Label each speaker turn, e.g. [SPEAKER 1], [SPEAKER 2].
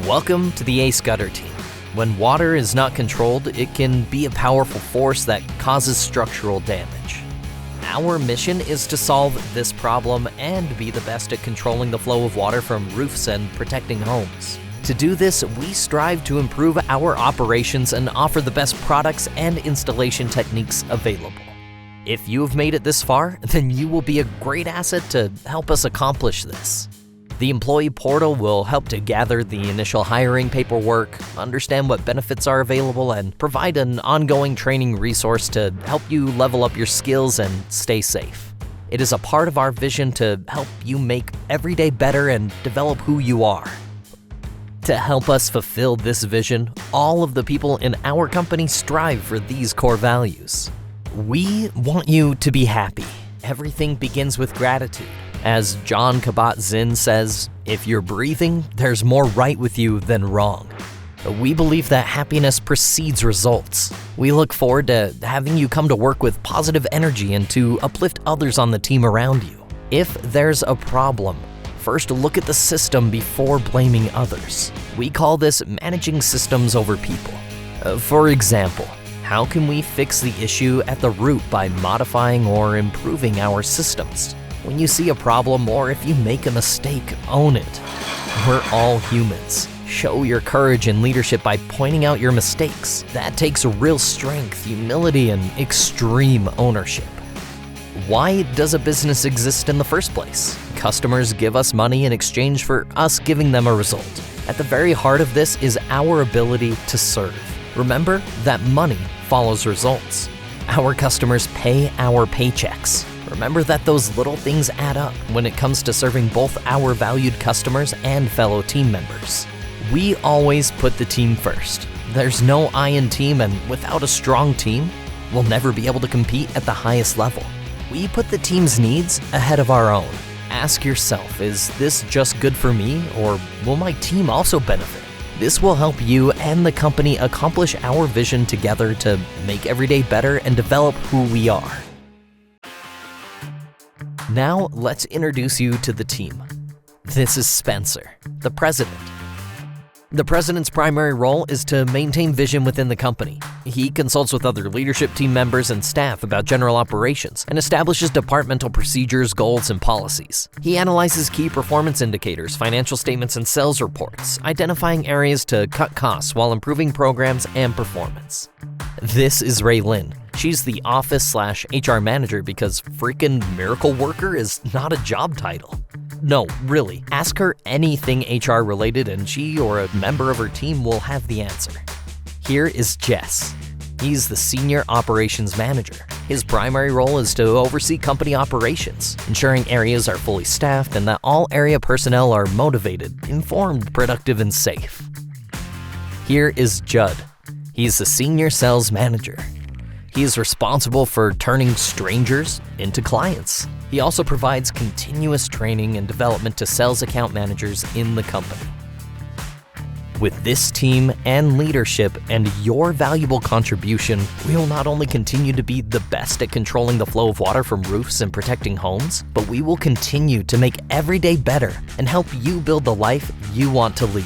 [SPEAKER 1] Welcome to the Ace Gutter team. When water is not controlled, it can be a powerful force that causes structural damage. Our mission is to solve this problem and be the best at controlling the flow of water from roofs and protecting homes. To do this, we strive to improve our operations and offer the best products and installation techniques available. If you have made it this far, then you will be a great asset to help us accomplish this. The employee portal will help to gather the initial hiring paperwork, understand what benefits are available, and provide an ongoing training resource to help you level up your skills and stay safe. It is a part of our vision to help you make every day better and develop who you are. To help us fulfill this vision, all of the people in our company strive for these core values. We want you to be happy. Everything begins with gratitude. As John Kabat-Zinn says, if you're breathing, there's more right with you than wrong. We believe that happiness precedes results. We look forward to having you come to work with positive energy and to uplift others on the team around you. If there's a problem, first look at the system before blaming others. We call this managing systems over people. For example, how can we fix the issue at the root by modifying or improving our systems? When you see a problem or if you make a mistake, own it. We're all humans. Show your courage and leadership by pointing out your mistakes. That takes real strength, humility, and extreme ownership. Why does a business exist in the first place? Customers give us money in exchange for us giving them a result. At the very heart of this is our ability to serve. Remember that money follows results. Our customers pay our paychecks. Remember that those little things add up when it comes to serving both our valued customers and fellow team members. We always put the team first. There's no I in team, and without a strong team, we'll never be able to compete at the highest level. We put the team's needs ahead of our own. Ask yourself, is this just good for me, or will my team also benefit? This will help you and the company accomplish our vision together to make every day better and develop who we are. Now, let's introduce you to the team. This is Spencer, the president. The president's primary role is to maintain vision within the company. He consults with other leadership team members and staff about general operations and establishes departmental procedures, goals, and policies. He analyzes key performance indicators, financial statements, and sales reports, identifying areas to cut costs while improving programs and performance. This is Lynn. She's the office/HR manager because freaking miracle worker is not a job title. No, really, ask her anything HR related and she or a member of her team will have the answer. Here is Jess. He's the senior operations manager. His primary role is to oversee company operations, ensuring areas are fully staffed and that all area personnel are motivated, informed, productive, and safe. Here is Judd. He's the senior sales manager. He is responsible for turning strangers into clients. He also provides continuous training and development to sales account managers in the company. With this team and leadership and your valuable contribution, we will not only continue to be the best at controlling the flow of water from roofs and protecting homes, but we will continue to make every day better and help you build the life you want to lead.